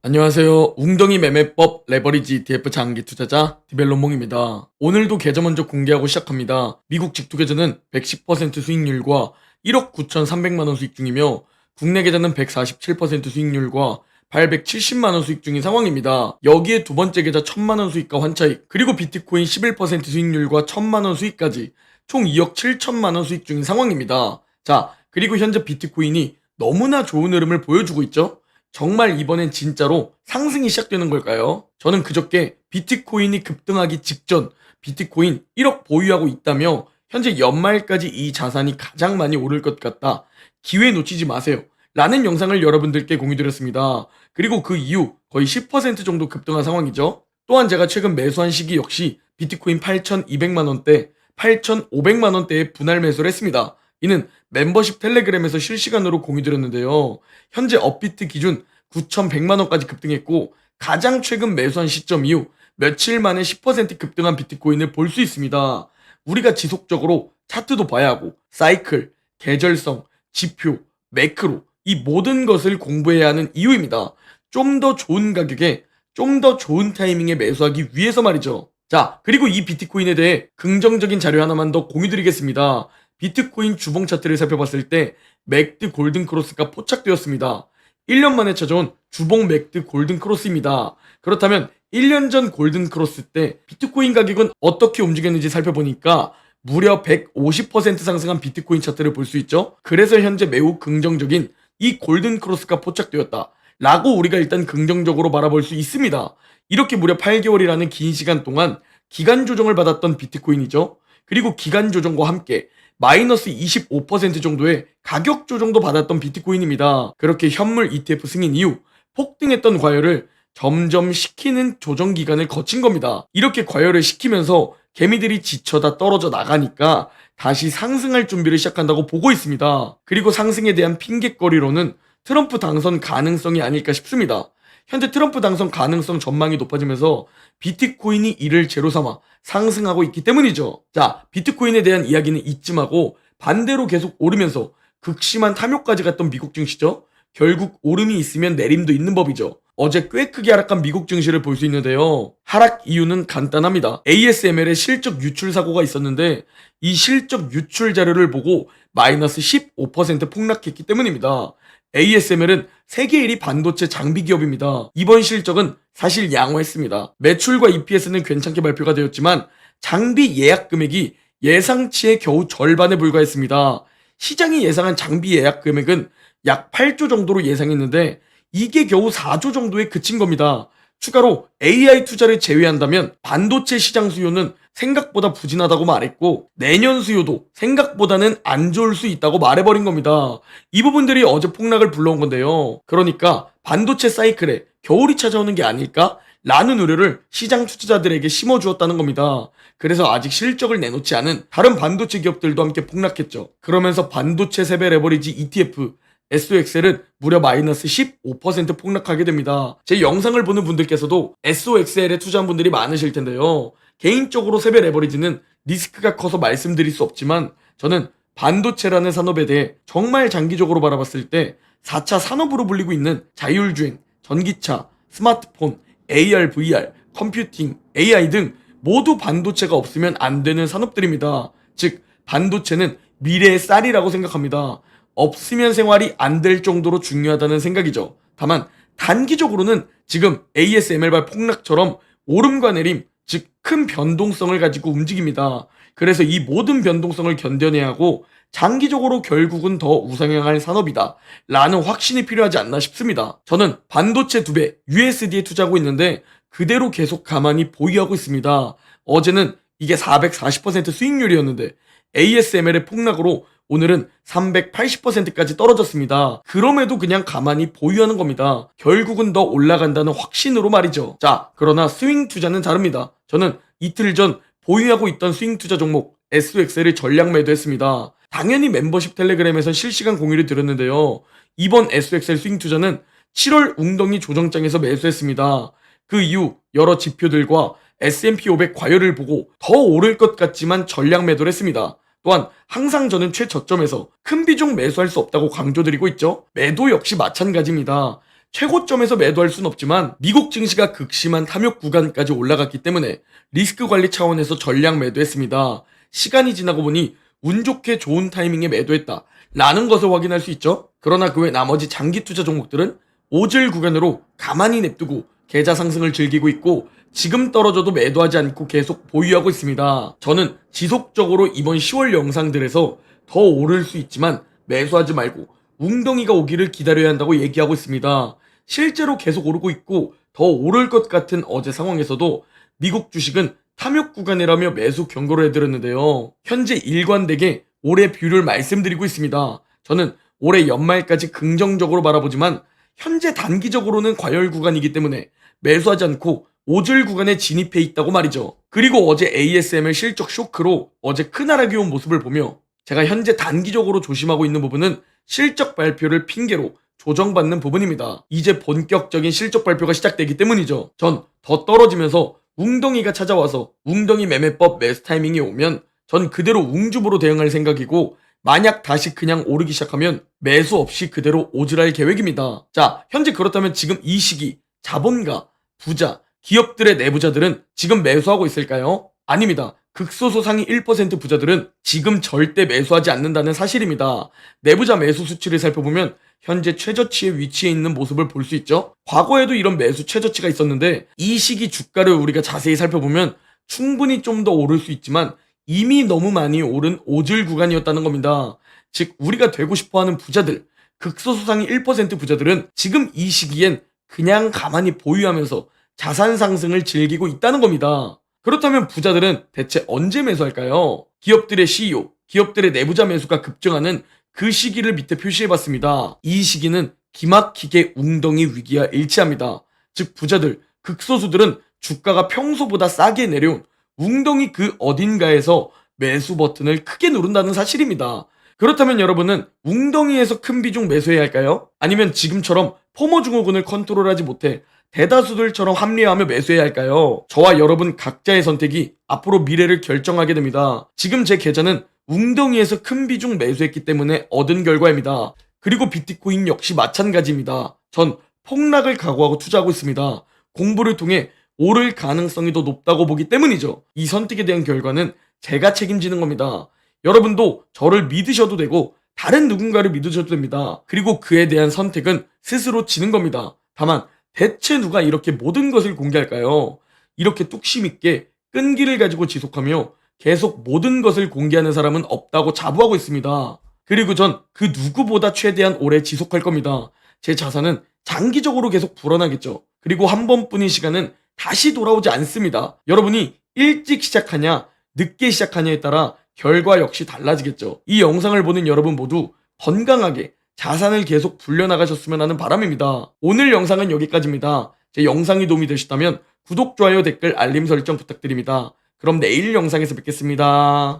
안녕하세요. 웅덩이 매매법 레버리지 ETF 장기 투자자 디벨론몽입니다. 오늘도 계좌 먼저 공개하고 시작합니다. 미국 직투 계좌는 110% 수익률과 1억 9,300만 원 수익 중이며 국내 계좌는 147% 수익률과 870만 원 수익 중인 상황입니다. 여기에 두 번째 계좌 1000만 원 수익과 환차익, 그리고 비트코인 11% 수익률과 1000만 원 수익까지 총 2억 7천만 원 수익 중인 상황입니다. 자, 그리고 현재 비트코인이 너무나 좋은 흐름을 보여주고 있죠? 정말 이번엔 진짜로 상승이 시작되는 걸까요? 저는 그저께 비트코인이 급등하기 직전 비트코인 1억 보유하고 있다며 현재 연말까지 이 자산이 가장 많이 오를 것 같다. 기회 놓치지 마세요. 라는 영상을 여러분들께 공유드렸습니다. 그리고 그 이후 거의 10% 정도 급등한 상황이죠. 또한 제가 최근 매수한 시기 역시 비트코인 8,200만원대, 8,500만원대에 분할 매수를 했습니다. 이는 멤버십 텔레그램에서 실시간으로 공유드렸는데요. 현재 업비트 기준 9,100만원까지 급등했고 가장 최근 매수한 시점 이후 며칠 만에 10% 급등한 비트코인을 볼 수 있습니다. 우리가 지속적으로 차트도 봐야 하고 사이클, 계절성, 지표, 매크로 이 모든 것을 공부해야 하는 이유입니다. 좀 더 좋은 가격에 좀 더 좋은 타이밍에 매수하기 위해서 말이죠. 자, 그리고 이 비트코인에 대해 긍정적인 자료 하나만 더 공유드리겠습니다. 비트코인 주봉 차트를 살펴봤을 때 맥드 골든 크로스가 포착되었습니다. 1년 만에 찾아온 주봉 맥드 골든 크로스입니다. 그렇다면 1년 전 골든 크로스 때 비트코인 가격은 어떻게 움직였는지 살펴보니까 무려 150% 상승한 비트코인 차트를 볼 수 있죠. 그래서 현재 매우 긍정적인 이 골든 크로스가 포착되었다 라고 우리가 일단 긍정적으로 바라볼 수 있습니다. 이렇게 무려 8개월이라는 긴 시간 동안 기간 조정을 받았던 비트코인이죠. 그리고 기간 조정과 함께 마이너스 25% 정도의 가격 조정도 받았던 비트코인입니다. 그렇게 현물 ETF 승인 이후 폭등했던 과열을 점점 식히는 조정 기간을 거친 겁니다. 이렇게 과열을 시키면서 개미들이 지쳐다 떨어져 나가니까 다시 상승할 준비를 시작한다고 보고 있습니다. 그리고 상승에 대한 핑곗거리로는 트럼프 당선 가능성이 아닐까 싶습니다. 현재 트럼프 당선 가능성 전망이 높아지면서 비트코인이 이를 제로 삼아 상승하고 있기 때문이죠. 자, 비트코인에 대한 이야기는 이쯤하고 반대로 계속 오르면서 극심한 탐욕까지 갔던 미국 증시죠. 결국 오름이 있으면 내림도 있는 법이죠. 어제 꽤 크게 하락한 미국 증시를 볼 수 있는데요. 하락 이유는 간단합니다. ASML의 실적 유출 사고가 있었는데 이 실적 유출 자료를 보고 마이너스 15% 폭락했기 때문입니다. ASML은 세계 1위 반도체 장비 기업입니다. 이번 실적은 사실 양호했습니다. 매출과 EPS는 괜찮게 발표가 되었지만 장비 예약 금액이 예상치의 겨우 절반에 불과했습니다. 시장이 예상한 장비 예약 금액은 약 8조 정도로 예상했는데 이게 겨우 4조 정도에 그친 겁니다. 추가로 AI 투자를 제외한다면 반도체 시장 수요는 생각보다 부진하다고 말했고 내년 수요도 생각보다는 안 좋을 수 있다고 말해버린 겁니다. 이 부분들이 어제 폭락을 불러온 건데요. 그러니까 반도체 사이클에 겨울이 찾아오는 게 아닐까? 라는 우려를 시장 투자자들에게 심어주었다는 겁니다. 그래서 아직 실적을 내놓지 않은 다른 반도체 기업들도 함께 폭락했죠. 그러면서 반도체 세배 레버리지 ETF SOXL은 무려 마이너스 15% 폭락하게 됩니다. 제 영상을 보는 분들께서도 SOXL에 투자한 분들이 많으실 텐데요. 개인적으로 세배 레버리지는 리스크가 커서 말씀드릴 수 없지만 저는 반도체라는 산업에 대해 정말 장기적으로 바라봤을 때 4차 산업으로 불리고 있는 자율주행, 전기차, 스마트폰, AR, VR, 컴퓨팅, AI 등 모두 반도체가 없으면 안 되는 산업들입니다. 즉 반도체는 미래의 쌀이라고 생각합니다. 없으면 생활이 안 될 정도로 중요하다는 생각이죠. 다만 단기적으로는 지금 ASML발 폭락처럼 오름과 내림, 즉 큰 변동성을 가지고 움직입니다. 그래서 이 모든 변동성을 견뎌내야 하고 장기적으로 결국은 더 우상향할 산업이다 라는 확신이 필요하지 않나 싶습니다. 저는 반도체 2배 USD에 투자하고 있는데 그대로 계속 가만히 보유하고 있습니다. 어제는 이게 440% 수익률이었는데 ASML의 폭락으로 오늘은 380%까지 떨어졌습니다. 그럼에도 그냥 가만히 보유하는 겁니다. 결국은 더 올라간다는 확신으로 말이죠. 자, 그러나 스윙 투자는 다릅니다. 저는 이틀 전 보유하고 있던 스윙 투자 종목 SOXL을 전량 매도했습니다. 당연히 멤버십 텔레그램에서 실시간 공유를 드렸는데요. 이번 SOXL 스윙 투자는 7월 웅덩이 조정장에서 매수했습니다. 그 이후 여러 지표들과 S&P 500 과열을 보고 더 오를 것 같지만 전량 매도를 했습니다. 또한 항상 저는 최저점에서 큰 비중 매수할 수 없다고 강조드리고 있죠. 매도 역시 마찬가지입니다. 최고점에서 매도할 순 없지만 미국 증시가 극심한 탐욕 구간까지 올라갔기 때문에 리스크 관리 차원에서 전량 매도했습니다. 시간이 지나고 보니 운 좋게 좋은 타이밍에 매도했다 라는 것을 확인할 수 있죠. 그러나 그 외 나머지 장기 투자 종목들은 오질 구간으로 가만히 냅두고 계좌 상승을 즐기고 있고 지금 떨어져도 매도하지 않고 계속 보유하고 있습니다. 저는 지속적으로 이번 10월 영상들에서 더 오를 수 있지만 매수하지 말고 웅덩이가 오기를 기다려야 한다고 얘기하고 있습니다. 실제로 계속 오르고 있고 더 오를 것 같은 어제 상황에서도 미국 주식은 탐욕 구간이라며 매수 경고를 해드렸는데요. 현재 일관되게 올해 뷰를 말씀드리고 있습니다. 저는 올해 연말까지 긍정적으로 바라보지만 현재 단기적으로는 과열 구간이기 때문에 매수하지 않고 오질 구간에 진입해 있다고 말이죠. 그리고 어제 ASML 실적 쇼크로 어제 큰 하락이 온 모습을 보며 제가 현재 단기적으로 조심하고 있는 부분은 실적 발표를 핑계로 조정받는 부분입니다. 이제 본격적인 실적 발표가 시작되기 때문이죠. 전 더 떨어지면서 웅덩이가 찾아와서 웅덩이 매매법 매수 타이밍이 오면 전 그대로 웅줍으로 대응할 생각이고 만약 다시 그냥 오르기 시작하면 매수 없이 그대로 오질할 계획입니다. 자, 현재 그렇다면 지금 이 시기 자본가, 부자, 기업들의 내부자들은 지금 매수하고 있을까요? 아닙니다. 극소수 상위 1% 부자들은 지금 절대 매수하지 않는다는 사실입니다. 내부자 매수 수치를 살펴보면 현재 최저치에 위치해 있는 모습을 볼 수 있죠. 과거에도 이런 매수 최저치가 있었는데 이 시기 주가를 우리가 자세히 살펴보면 충분히 좀 더 오를 수 있지만 이미 너무 많이 오른 오질 구간이었다는 겁니다. 즉 우리가 되고 싶어하는 부자들, 극소수 상위 1% 부자들은 지금 이 시기엔 그냥 가만히 보유하면서 자산 상승을 즐기고 있다는 겁니다. 그렇다면 부자들은 대체 언제 매수할까요? 기업들의 CEO, 기업들의 내부자 매수가 급증하는 그 시기를 밑에 표시해봤습니다. 이 시기는 기막히게 웅덩이 위기와 일치합니다. 즉 부자들, 극소수들은 주가가 평소보다 싸게 내려온 웅덩이 그 어딘가에서 매수 버튼을 크게 누른다는 사실입니다. 그렇다면 여러분은 웅덩이에서 큰 비중 매수해야 할까요? 아니면 지금처럼 포모 증후군을 컨트롤하지 못해 대다수들처럼 합리화하며 매수해야 할까요? 저와 여러분 각자의 선택이 앞으로 미래를 결정하게 됩니다. 지금 제 계좌는 웅덩이에서 큰 비중 매수했기 때문에 얻은 결과입니다. 그리고 비트코인 역시 마찬가지입니다. 전 폭락을 각오하고 투자하고 있습니다. 공부를 통해 오를 가능성이 더 높다고 보기 때문이죠. 이 선택에 대한 결과는 제가 책임지는 겁니다. 여러분도 저를 믿으셔도 되고 다른 누군가를 믿으셔도 됩니다. 그리고 그에 대한 선택은 스스로 지는 겁니다. 다만 대체 누가 이렇게 모든 것을 공개할까요? 이렇게 뚝심 있게 끈기를 가지고 지속하며 계속 모든 것을 공개하는 사람은 없다고 자부하고 있습니다. 그리고 전 그 누구보다 최대한 오래 지속할 겁니다. 제 자산은 장기적으로 계속 불어나겠죠. 그리고 한 번뿐인 시간은 다시 돌아오지 않습니다. 여러분이 일찍 시작하냐 늦게 시작하냐에 따라 결과 역시 달라지겠죠. 이 영상을 보는 여러분 모두 건강하게 자산을 계속 불려나가셨으면 하는 바람입니다. 오늘 영상은 여기까지입니다. 제 영상이 도움이 되셨다면 구독, 좋아요, 댓글, 알림 설정 부탁드립니다. 그럼 내일 영상에서 뵙겠습니다.